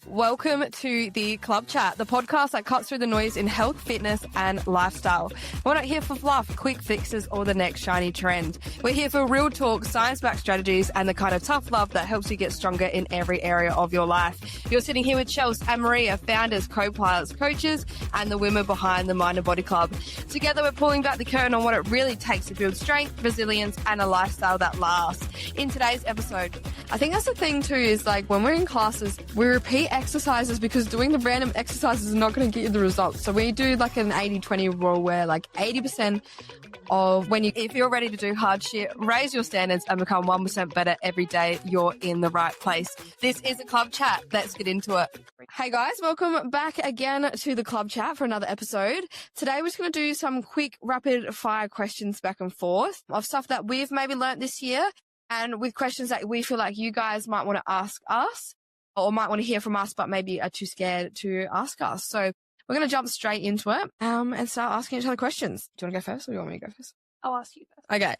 Welcome to the Club Chat, the podcast that cuts through the noise in health, fitness, and lifestyle. We're not here for fluff, quick fixes, or the next shiny trend. We're here for real talk, science-backed strategies, and the kind of tough love that helps you get stronger in every area of your life. You're sitting here with Chelsea and Maria, founders, co-pilots, coaches, and the women behind the Mind and Body Club. Together, we're pulling back the curtain on what it really takes to build strength, resilience, and a lifestyle that lasts. In today's episode, I think that's the thing too, is like when we're in classes, we repeat exercises because doing the random exercises is not going to get you the results. So we do like an 80-20 rule where like 80% of if you're ready to do hard shit, raise your standards and become 1% better every day, you're in the right place. This is a Club Chat. Let's get into it. Hey guys, welcome back again to the Club Chat for another episode. Today we're just going to do some quick rapid fire questions back and forth of stuff that we've maybe learnt this year, and with questions that we feel like you guys might want to ask us or might want to hear from us, but maybe are too scared to ask us. So we're going to jump straight into it and start asking each other questions. Do you want to go first or do you want me to go first? I'll ask you first. Okay.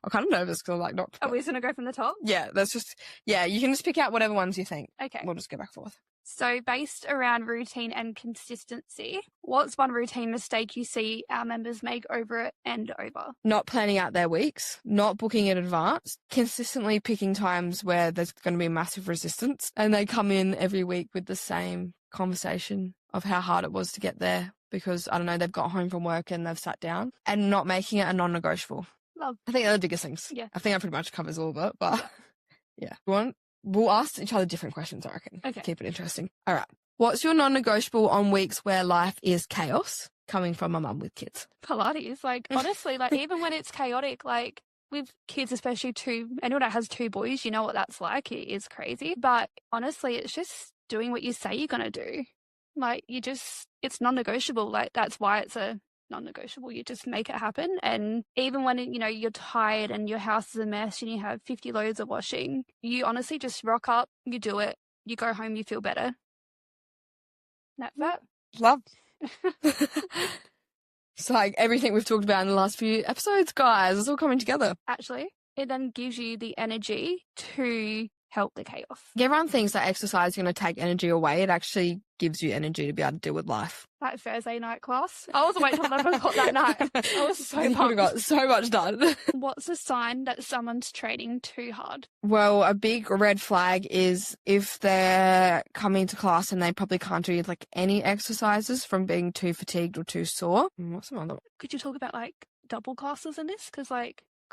I'm kind of nervous because I'm like not. Are we just going to go from the top? Yeah, you can just pick out whatever ones you think. Okay. We'll just go back and forth. So based around routine and consistency, what's one routine mistake you see our members make over and over? Not planning out their weeks, not booking in advance, consistently picking times where there's going to be massive resistance, and they come in every week with the same conversation of how hard it was to get there because, I don't know, they've got home from work and they've sat down, and not making it a non-negotiable. Love. I think they're the biggest things. Yeah. I think that pretty much covers all of it, but yeah. We'll ask each other different questions, I reckon. Okay. Keep it interesting. All right. What's your non-negotiable on weeks where life is chaos? Coming from a mum with kids. Pilates. Like, honestly, like, even when it's chaotic, like, with kids, especially anyone that has two boys, you know what that's like. It is crazy. But honestly, it's just doing what you say you're going to do. Like, it's non-negotiable. Like, that's why it's a non-negotiable. You just make it happen. And even when, you're tired and your house is a mess and you have 50 loads of washing, you honestly just rock up, you do it, you go home, you feel better. That's that. Love. It's like everything we've talked about in the last few episodes, guys. It's all coming together. Actually, it then gives you the energy to help the chaos. Everyone thinks that exercise is going to take energy away. It actually gives you energy to be able to deal with life. That Thursday night class, I was waiting till I forgot that night. I was so pumped. You got so much done. What's a sign that someone's training too hard? Well, a big red flag is if they're coming to class and they probably can't do like any exercises from being too fatigued or too sore. What's some other one? Could you talk about like double classes in this? Because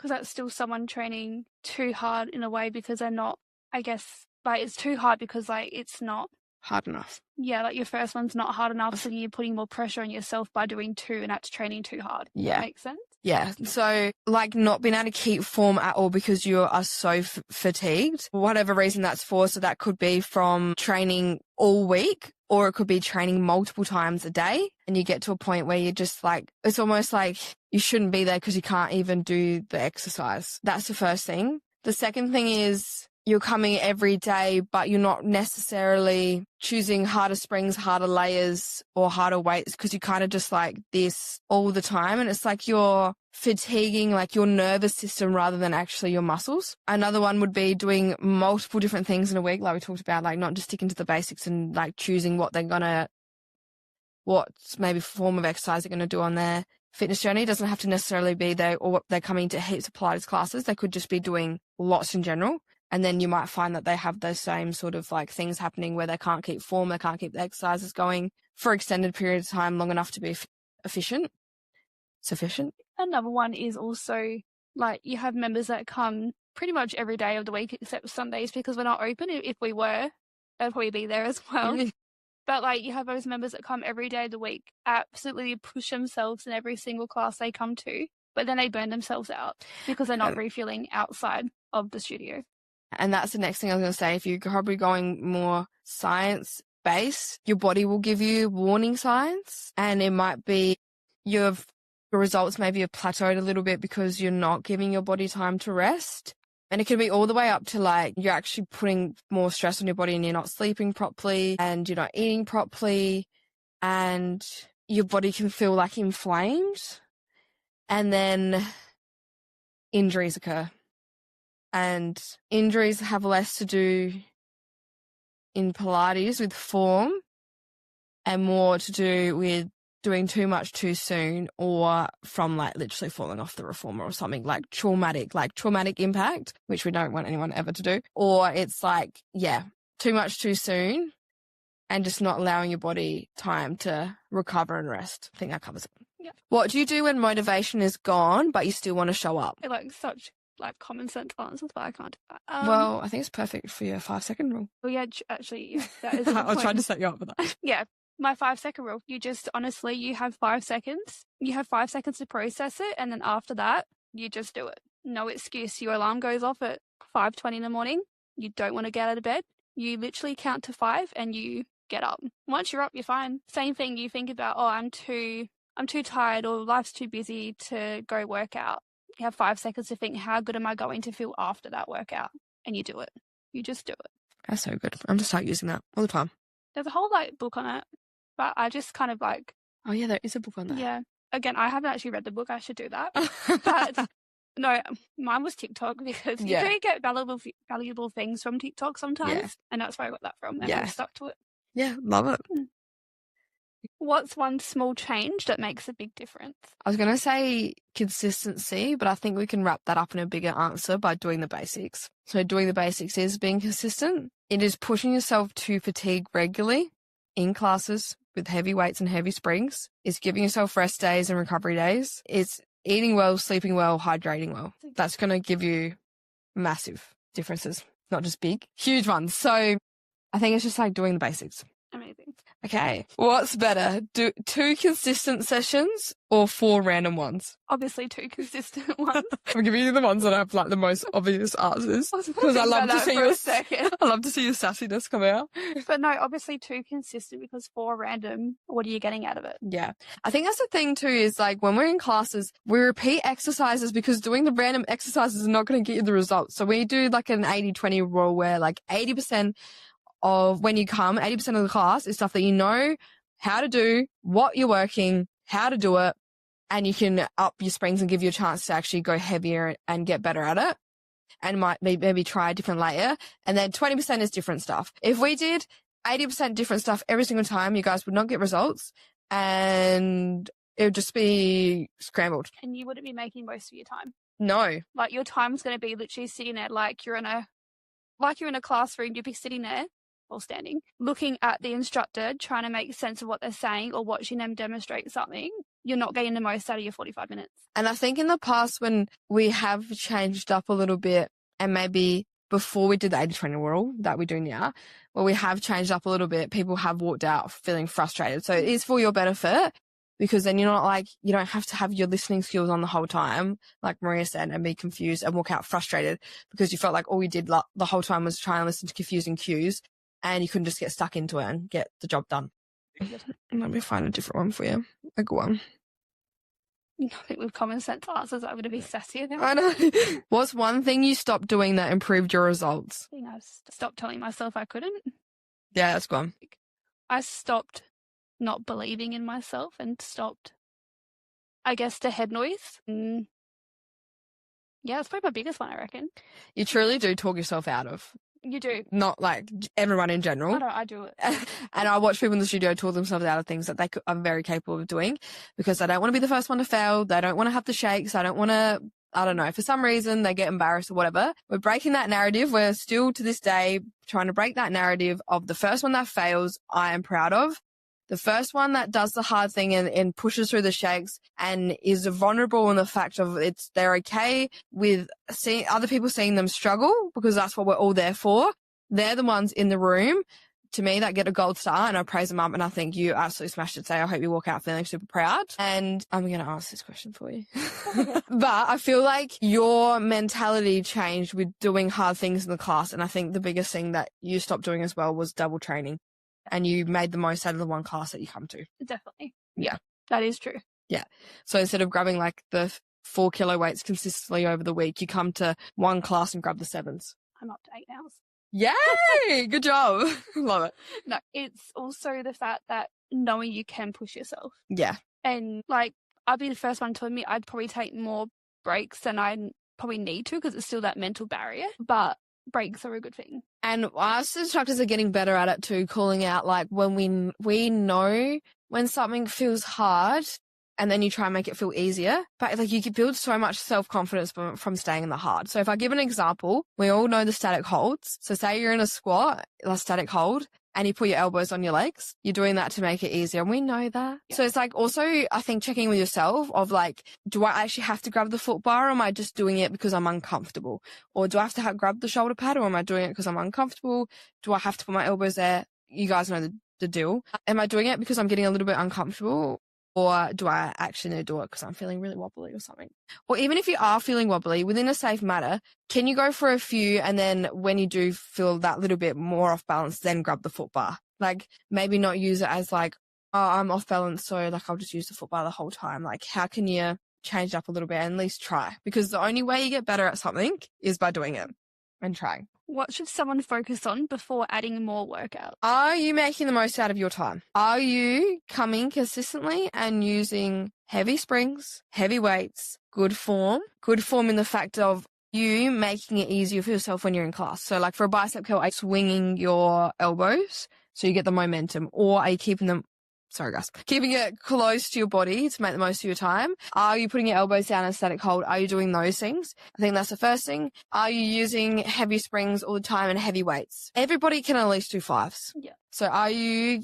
that's still someone training too hard in a way because they're not, I guess, like it's too hard because like it's not hard enough. Yeah, like your first one's not hard enough, so you're putting more pressure on yourself by doing two, and that's training too hard. Yeah. That makes sense? Yeah. So like not being able to keep form at all because you are so fatigued, whatever reason that's for. So that could be from training all week, or it could be training multiple times a day. And you get to a point where you're just like, it's almost like you shouldn't be there because you can't even do the exercise. That's the first thing. The second thing is you're coming every day, but you're not necessarily choosing harder springs, harder layers, or harder weights because you kind of just like this all the time. And it's like you're fatiguing like your nervous system rather than actually your muscles. Another one would be doing multiple different things in a week, like we talked about, like not just sticking to the basics and like choosing what maybe form of exercise they're going to do on their fitness journey. It doesn't have to necessarily be they're coming to heaps of Pilates classes. They could just be doing lots in general. And then you might find that they have those same sort of like things happening where they can't keep form, they can't keep the exercises going for extended periods of time long enough to be sufficient. Another one is also like you have members that come pretty much every day of the week except Sundays because we're not open. If we were, they'd probably be there as well. But like you have those members that come every day of the week, absolutely push themselves in every single class they come to, but then they burn themselves out because they're not refueling outside of the studio. And that's the next thing I was going to say. If you're probably going more science-based, your body will give you warning signs, and it might be your results maybe have plateaued a little bit because you're not giving your body time to rest. And it can be all the way up to like you're actually putting more stress on your body and you're not sleeping properly and you're not eating properly and your body can feel like inflamed, and then injuries occur. And injuries have less to do in Pilates with form and more to do with doing too much too soon or from like literally falling off the reformer or something like traumatic impact, which we don't want anyone ever to do. Or it's like, yeah, too much too soon and just not allowing your body time to recover and rest. I think that covers it. Yeah. What do you do when motivation is gone, but you still want to show up? Like such like common sense answers, but I can't do that. Well, I think it's perfect for your 5-second rule. Well, yeah, actually, yeah, that is a good I was point. trying to set you up with that. Yeah, my 5-second rule. You just honestly, you have 5 seconds. You have 5 seconds to process it, and then after that, you just do it. No excuse. Your alarm goes off at 5:20 in the morning. You don't want to get out of bed. You literally count to 5, and you get up. Once you're up, you're fine. Same thing. You think about, oh, I'm too tired, or life's too busy to go work out. You have 5 seconds to think, how good am I going to feel after that workout? And you do it. You just do it. That's so good. I'm just start using that all the time. There's a whole like book on it, but I just kind of like. Oh yeah, there is a book on that. Yeah. Again, I haven't actually read the book. I should do that. But no, mine was TikTok because you do get valuable things from TikTok sometimes, and that's where I got that from, and I've stuck to it. Yeah, love it. What's one small change that makes a big difference? I was going to say consistency, but I think we can wrap that up in a bigger answer by doing the basics. So doing the basics is being consistent. It is pushing yourself to fatigue regularly in classes with heavy weights and heavy springs. It's giving yourself rest days and recovery days. It's eating well, sleeping well, hydrating well. That's going to give you massive differences, not just big, huge ones. So I think it's just like doing the basics. Amazing. Okay. What's better? Do 2 consistent sessions or 4 random ones? Obviously 2 consistent ones. I'm giving you the ones that have like the most obvious answers because I love to see your sassiness come out. But no, obviously 2 consistent because 4 random. What are you getting out of it? Yeah. I think that's the thing too is like when we're in classes, we repeat exercises because doing the random exercises is not going to get you the results. So we do like an 80-20 rule where like 80% of when you come, 80% of the class is stuff that you know how to do, what you're working, how to do it, and you can up your springs and give you a chance to actually go heavier and get better at it and might maybe try a different layer. And then 20% is different stuff. If we did 80% different stuff every single time, you guys would not get results and it would just be scrambled. And you wouldn't be making most of your time. No. Like your time's going to be literally sitting there like you're in a classroom. You'd be sitting there or standing, looking at the instructor, trying to make sense of what they're saying or watching them demonstrate something. You're not getting the most out of your 45 minutes. And I think in the past when we have changed up a little bit and maybe before we did the 80-20 rule that we do now, where we have changed up a little bit, people have walked out feeling frustrated. So it is for your benefit because then you're not like, you don't have to have your listening skills on the whole time, like Maria said, and be confused and walk out frustrated because you felt like all you did the whole time was try and listen to confusing cues. And you can just get stuck into it and get the job done. Let me find a different one for you. A good one. I think with common sense answers, I'm going to be sassy now. I know. What's one thing you stopped doing that improved your results? I think I stopped telling myself I couldn't. Yeah, that's gone. I stopped not believing in myself and stopped, I guess, the head noise. Yeah, it's probably my biggest one, I reckon. You truly do talk yourself out of. You do. Not like everyone in general. I do it. And I watch people in the studio talk themselves out of things that they are very capable of doing because they don't want to be the first one to fail. They don't want to have the shakes. They don't want to, I don't know, for some reason they get embarrassed or whatever. We're breaking that narrative. We're still to this day trying to break that narrative of the first one that fails, I am proud of. The first one that does the hard thing and pushes through the shakes and is vulnerable in the fact of they're okay with seeing other people seeing them struggle because that's what we're all there for. They're the ones in the room, to me, that get a gold star and I praise them up and I think you absolutely smashed it today. I hope you walk out feeling super proud. And I'm going to ask this question for you. But I feel like your mentality changed with doing hard things in the class. And I think the biggest thing that you stopped doing as well was double training. And you made the most out of the one class that you come to. Definitely. Yeah. That is true. Yeah. So instead of grabbing like the 4 kilo weights consistently over the week, you come to one class and grab the 7s. I'm up to 8 now. Yay! Good job. Love it. No, it's also the fact that knowing you can push yourself. Yeah. And like, I'd be the first one to admit I'd probably take more breaks than I probably need to because it's still that mental barrier. But breaks are a good thing. And us instructors are getting better at it too, calling out like when we know when something feels hard and then you try and make it feel easier. But like you can build so much self-confidence from staying in the hard. So if I give an example, we all know the static holds. So say you're in a squat, a static hold, and you put your elbows on your legs, you're doing that to make it easier. And we know that. Yeah. So it's like also, I think, checking with yourself of like, do I actually have to grab the foot bar or am I just doing it because I'm uncomfortable? Or do I have to grab the shoulder pad or am I doing it because I'm uncomfortable? Do I have to put my elbows there? You guys know the deal. Am I doing it because I'm getting a little bit uncomfortable? Or do I actually need to do it because I'm feeling really wobbly or something? Or even if you are feeling wobbly, within a safe manner, can you go for a few and then when you do feel that little bit more off balance, then grab the foot bar? Like maybe not use it as like, oh, I'm off balance, so like I'll just use the foot bar the whole time. Like how can you change it up a little bit and at least try? Because the only way you get better at something is by doing it and trying. What should someone focus on before adding more workouts? Are you making the most out of your time? Are you coming consistently and using heavy springs, heavy weights, good form in the fact of you making it easier for yourself when you're in class? So like for a bicep curl, are you swinging your elbows so you get the momentum, or are you keeping it close to your body to make the most of your time? Are you putting your elbows down in a static hold? Are you doing those things? I think that's the first thing. Are you using heavy springs all the time and heavy weights? Everybody can at least do 5s. Yeah. So are you,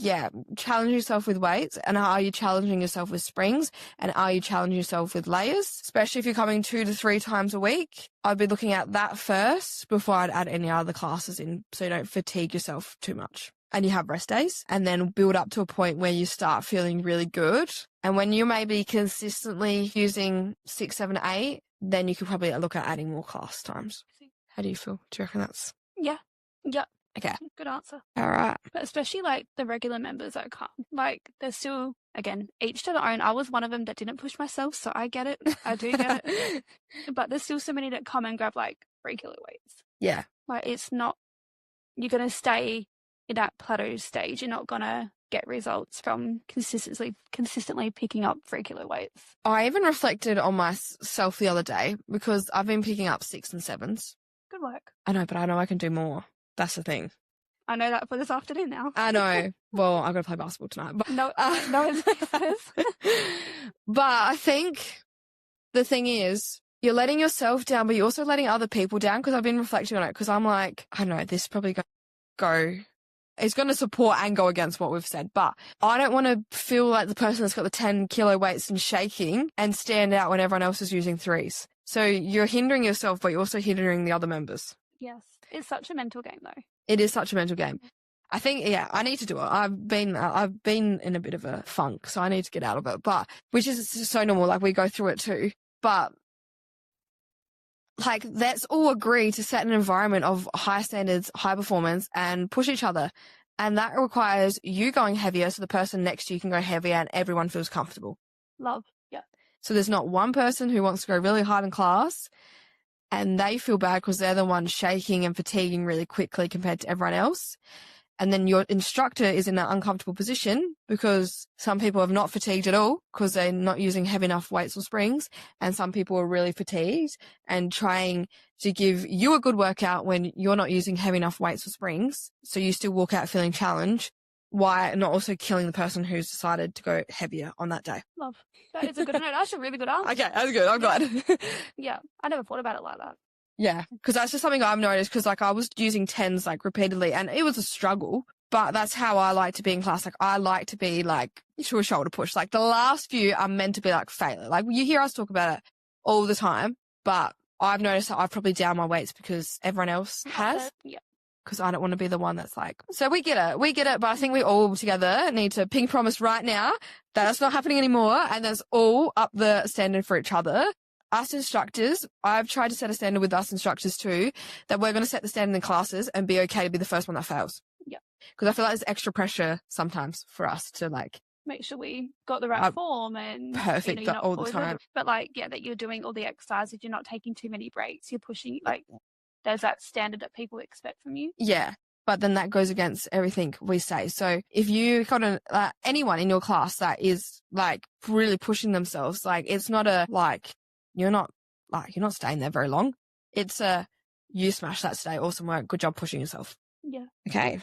challenging yourself with weights, and are you challenging yourself with springs, and are you challenging yourself with layers? Especially if you're coming 2 to 3 times a week, I'd be looking at that first before I'd add any other classes in so you don't fatigue yourself too much. And you have rest days, and then build up to a point where you start feeling really good. And when you're maybe consistently using 6, 7, 8, then you could probably look at adding more class times. How do you feel? Do you reckon that's... Yeah. Okay. Good answer. All right. But especially like the regular members that come, like they're still, again, each to their own. I was one of them that didn't push myself, so I get it. I do get it. But there's still so many that come and grab like 3 kilo weights. Yeah. Like it's not, you're going to stay in that plateau stage. You're not going to get results from consistently picking up 3 kilo weights. I even reflected on myself the other day because I've been picking up 6 and 7s. Good work. I know, but I know I can do more. That's the thing. I know that for this afternoon now. I know. Well, I've got to play basketball tonight. But, no, it's But I think the thing is, you're letting yourself down, but you're also letting other people down, because I've been reflecting on it, because I'm like, I know this is probably going to go... It's going to support and go against what we've said, but I don't want to feel like the person that's got the 10 kilo weights and shaking and stand out when everyone else is using 3s. So you're hindering yourself, but you're also hindering the other members. Yes. It's such a mental game, though. It is such a mental game. I think, I need to do it. I've been in a bit of a funk, so I need to get out of it, but which is so normal. Like we go through it too, but like, let's all agree to set an environment of high standards, high performance, and push each other. And that requires you going heavier so the person next to you can go heavier and everyone feels comfortable. Love. Yeah. So there's not one person who wants to go really hard in class and they feel bad because they're the one shaking and fatiguing really quickly compared to everyone else. And then your instructor is in that uncomfortable position because some people have not fatigued at all because they're not using heavy enough weights or springs. And some people are really fatigued and trying to give you a good workout when you're not using heavy enough weights or springs. So you still walk out feeling challenged. Why not also killing the person who's decided to go heavier on that day? Love. That is a good note. That's a really good answer. Okay, that's good. I'm glad. Yeah. I never thought about it like that. Yeah, because that's just something I've noticed, because like I was using 10s like repeatedly and it was a struggle, but that's how I like to be in class. Like I like to be like to a shoulder push. Like the last few are meant to be like failure. Like you hear us talk about it all the time, but I've noticed that I've probably down my weights because everyone else has. Yeah. Because I don't want to be the one that's like, so we get it, but I think we all together need to ping promise right now that it's not happening anymore, and that's all up the standard for each other. Us instructors, I've tried to set a standard with us instructors too, that we're going to set the standard in classes and be okay to be the first one that fails. Yeah. Because I feel like there's extra pressure sometimes for us to like make sure we got the right form and perfect all the time. But like, yeah, that you're doing all the exercises, you're not taking too many breaks, you're pushing, like there's that standard that people expect from you. Yeah. But then that goes against everything we say. So if you got anyone in your class that is like really pushing themselves, like it's not a like, you're not staying there very long. It's You smashed that today. Awesome work. Good job pushing yourself. Yeah. Okay.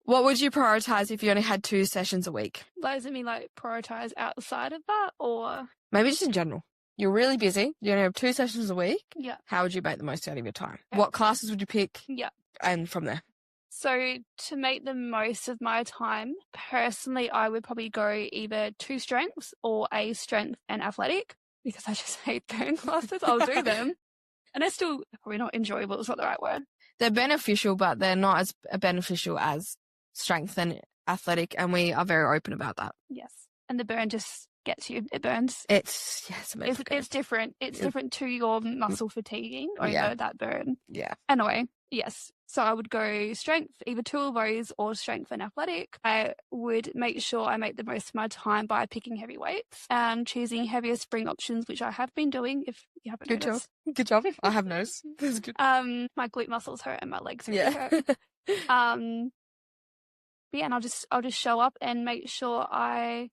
What would you prioritize if you only had 2 sessions a week? Like, does it mean like prioritize outside of that or? Maybe just in general. You're really busy. You only have 2 sessions a week. Yeah. How would you make the most out of your time? Yeah. What classes would you pick? Yeah. And from there. So to make the most of my time, personally, I would probably go either 2 strengths or a strength and athletic because I just hate burn classes. I'll do them. And they're still probably not enjoyable. It's not the right word. They're beneficial, but they're not as beneficial as strength and athletic. And we are very open about that. Yes. And the burn just gets you. It burns. It's different. It's different to your muscle fatiguing over that burn. Yeah. Anyway, yes. So I would go strength, either 2 of those or strength and athletic. I would make sure I make the most of my time by picking heavy weights and choosing heavier spring options, which I have been doing if you haven't noticed. Good job. I have noticed. That's good. My glute muscles hurt and my legs really hurt. But yeah, and I'll just show up and make sure I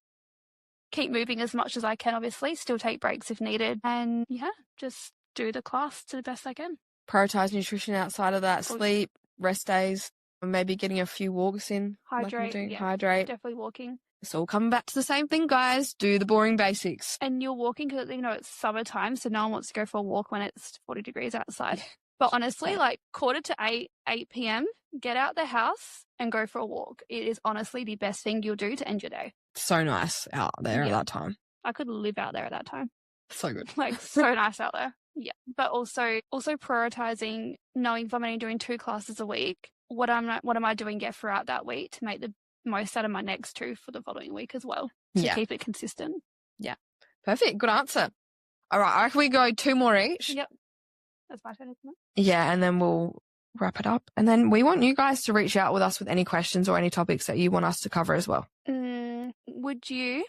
keep moving as much as I can, obviously, still take breaks if needed, and yeah, just do the class to the best I can. Prioritize nutrition outside of that, sleep, rest days, and maybe getting a few walks in. Hydrate. Hydrate. Definitely walking. It's all coming back to the same thing, guys. Do the boring basics. And you're walking because, it's summertime, so no one wants to go for a walk when it's 40 degrees outside. But honestly, like 7:45, 8 p.m., get out the house and go for a walk. It is honestly the best thing you'll do to end your day. So nice out there at that time. I could live out there at that time. So good. Like, so nice out there. Yeah. But also prioritizing, knowing if I'm only doing 2 classes a week, what am I doing throughout that week to make the most out of my next 2 for the following week as well, to keep it consistent. Yeah. Perfect. Good answer. All right. I reckon we go 2 more each. Yep. That's my turn, isn't it? Yeah. And then we'll wrap it up. And then we want you guys to reach out with us with any questions or any topics that you want us to cover as well. Would you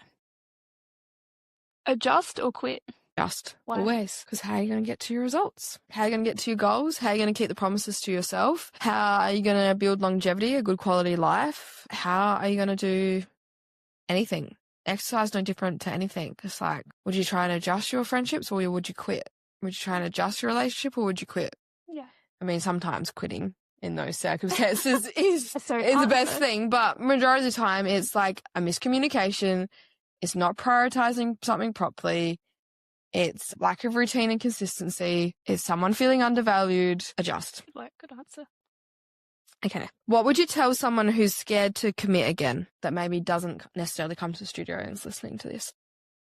adjust or quit? Just. Why? Always. Because how are you going to get to your results? How are you going to get to your goals? How are you going to keep the promises to yourself? How are you going to build longevity, a good quality life? How are you going to do anything? Exercise no different to anything. It's like, would you try and adjust your friendships or would you quit? Would you try and adjust your relationship or would you quit? Yeah. I mean, sometimes quitting in those circumstances is the best thing, but majority of the time it's like a miscommunication. It's not prioritizing something properly. It's lack of routine and consistency. It's someone feeling undervalued. Adjust. Good answer. Okay. What would you tell someone who's scared to commit again that maybe doesn't necessarily come to the studio and is listening to this?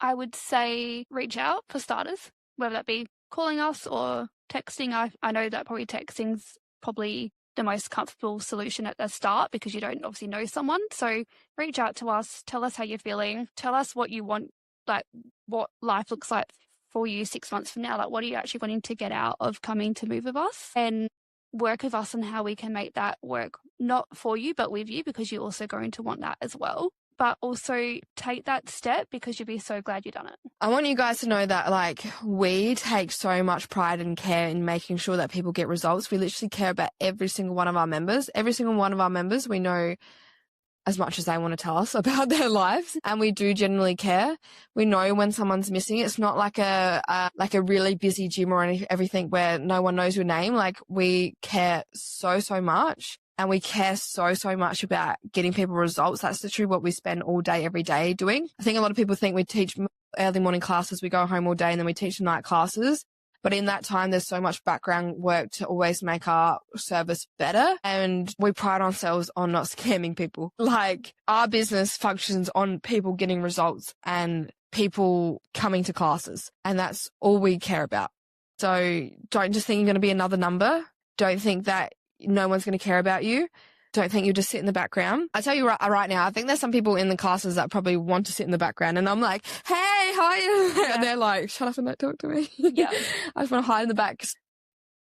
I would say reach out for starters, whether that be calling us or texting. I know that probably texting's probably the most comfortable solution at the start because you don't obviously know someone. So reach out to us, tell us how you're feeling, tell us what you want, like what life looks like for you 6 months from now. Like, what are you actually wanting to get out of coming to move with us, and work with us on how we can make that work, not for you, but with you, because you're also going to want that as well. But also take that step because you'll be so glad you've done it. I want you guys to know that, like, we take so much pride and care in making sure that people get results. We literally care about every single one of our members. Every single one of our members, we know as much as they want to tell us about their lives, and we do genuinely care. We know when someone's missing. It's not like a really busy gym or everything where no one knows your name. Like, we care so much, and we care so much about getting people results. That's literally what we spend all day, every day doing. I think a lot of people think we teach early morning classes, we go home all day, and then we teach the night classes. But in that time, there's so much background work to always make our service better. And we pride ourselves on not scamming people. Like, our business functions on people getting results and people coming to classes. And that's all we care about. So don't just think you're going to be another number. Don't think that no one's going to care about you. Don't think you'll just sit in the background. I tell you right now, I think there's some people in the classes that probably want to sit in the background, and I'm like, hey, how are you? Yeah. And they're like, shut up and don't talk to me. Yeah. I just want to hide in the back.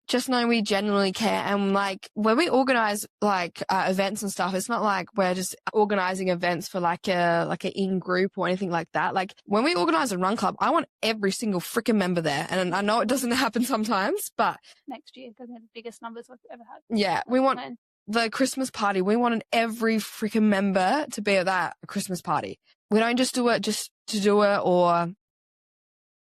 Just know we genuinely care. And like, when we organize like events and stuff, it's not like we're just organizing events for like a in group or anything like that. Like, when we organize a run club, I want every single freaking member there. And I know it doesn't happen sometimes, but next year, because we have the biggest numbers we've ever had. Yeah. We want the Christmas party. We wanted every freaking member to be at that Christmas party. We don't just do it just to do it or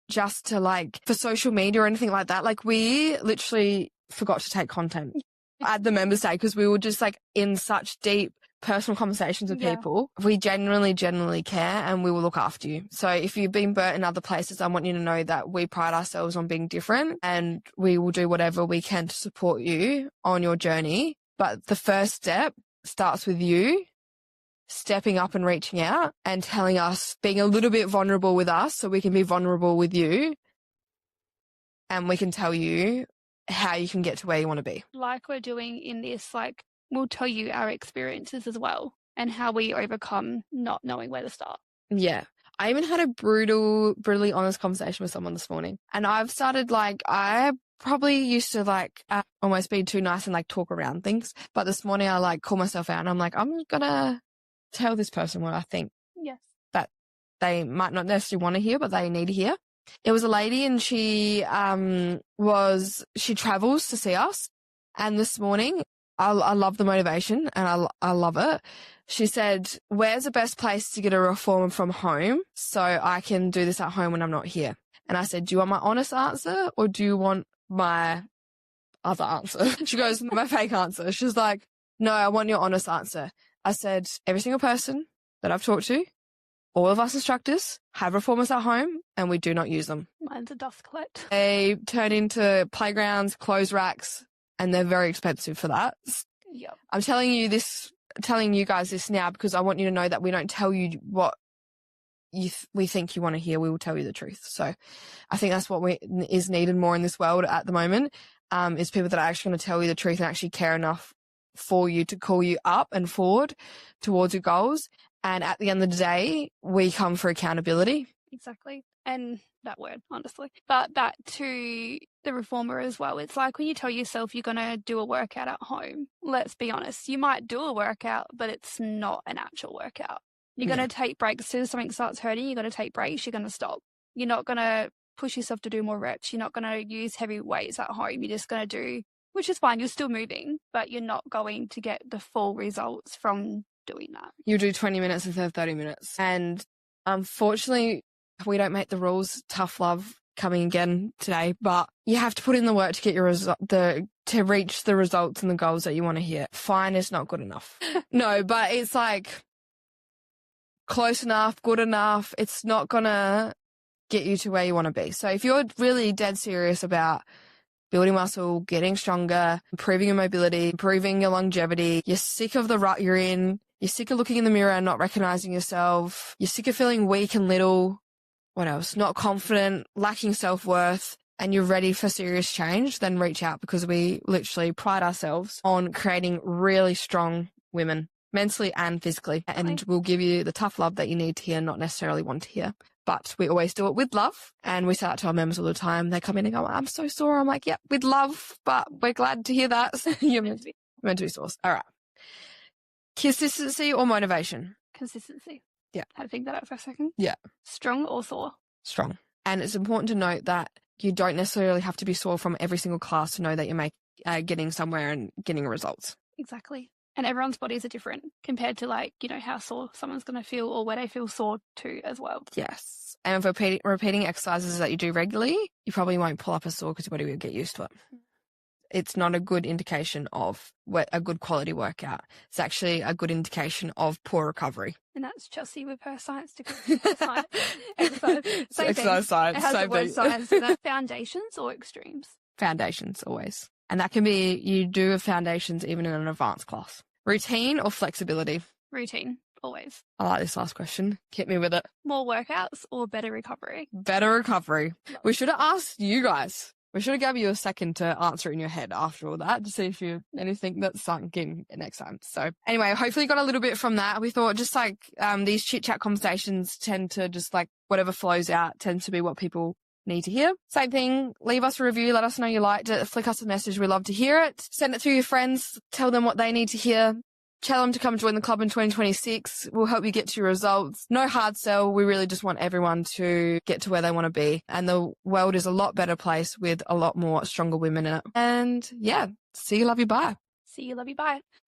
just to like for social media or anything like that. Like, we literally forgot to take content at the members day because we were just like in such deep personal conversations with people. We genuinely care and we will look after you. So if you've been burnt in other places, I want you to know that we pride ourselves on being different and we will do whatever we can to support you on your journey. But the first step starts with you stepping up and reaching out and telling us, being a little bit vulnerable with us so we can be vulnerable with you and we can tell you how you can get to where you want to be. Like we're doing in this, like we'll tell you our experiences as well and how we overcome not knowing where to start. Yeah. I even had a brutally honest conversation with someone this morning. And I've started I probably used to almost be too nice and talk around things. But this morning I call myself out and I'm I'm going to tell this person what I think. Yes. That they might not necessarily want to hear, but they need to hear. It was a lady and she travels to see us. And this morning, I love the motivation and I love it. She said, where's the best place to get a reformer from home so I can do this at home when I'm not here? And I said, do you want my honest answer or do you want my other answer? She goes, my fake answer. She's like, no, I want your honest answer. I said, every single person that I've talked to, all of us instructors have reformers at home and we do not use them. Mine's a dust collect. They turn into playgrounds, clothes racks, and they're very expensive for that. Yep. I'm telling you guys this now because I want you to know that we don't tell you what we think you want to hear. We will tell you the truth. So I think that's what is needed more in this world at the moment, is people that are actually going to tell you the truth and actually care enough for you to call you up and forward towards your goals. And at the end of the day, we come for accountability. Exactly. And that word, honestly. But back to the reformer as well. It's like when you tell yourself you're going to do a workout at home, let's be honest, you might do a workout, but it's not an actual workout. You're going to take breaks. As soon as something starts hurting, you're going to take breaks. You're going to stop. You're not going to push yourself to do more reps. You're not going to use heavy weights at home. You're just going to do, which is fine. You're still moving, but you're not going to get the full results from doing that. You do 20 minutes instead of 30 minutes. And unfortunately, we don't make the rules. Tough love coming again today, but you have to put in the work to get your to reach the results and the goals that you want to hit. Fine is not good enough. No, but it's close enough, good enough. It's not gonna get you to where you want to be. So if you're really dead serious about building muscle, getting stronger, improving your mobility, improving your longevity, you're sick of the rut you're in, you're sick of looking in the mirror and not recognizing yourself, you're sick of feeling weak and little, what else? Not confident, lacking self-worth, and you're ready for serious change, then reach out because we literally pride ourselves on creating really strong women, mentally and physically. And we'll give you the tough love that you need to hear, not necessarily want to hear. But we always do it with love. And we say that to our members all the time. They come in and go, I'm so sore. I'm like, yep, with love, but we're glad to hear that. You're meant to be sore. All right. Consistency or motivation? Consistency. Yeah. Had to think that out for a second. Yeah. Strong or sore? Strong. And it's important to note that you don't necessarily have to be sore from every single class to know that you're getting somewhere and getting results. Exactly. And everyone's bodies are different compared to how sore someone's going to feel or where they feel sore too as well. Yes. And if repeating exercises that you do regularly, you probably won't pull up a sore because your body will get used to it. It's not a good indication of a good quality workout. It's actually a good indication of poor recovery. And that's Chelsea with her science degree. Exercise science. It has the word science. Is that foundations or extremes? Foundations, always. And that can be, you do foundations even in an advanced class. Routine or flexibility? Routine, always. I like this last question. Hit me with it. More workouts or better recovery? Better recovery. We should have asked you guys. We should have given you a second to answer it in your head after all that to see if you anything that's sunk in next time. So anyway, hopefully you got a little bit from that. We thought just these chit chat conversations tend to just whatever flows out tends to be what people need to hear. Same thing, leave us a review, let us know you liked it, flick us a message, we love to hear it. Send it through your friends, tell them what they need to hear. Tell them to come join the club in 2026. We'll help you get to your results. No hard sell. We really just want everyone to get to where they want to be. And the world is a lot better place with a lot more stronger women in it. And yeah, see you, love you, bye. See you, love you, bye.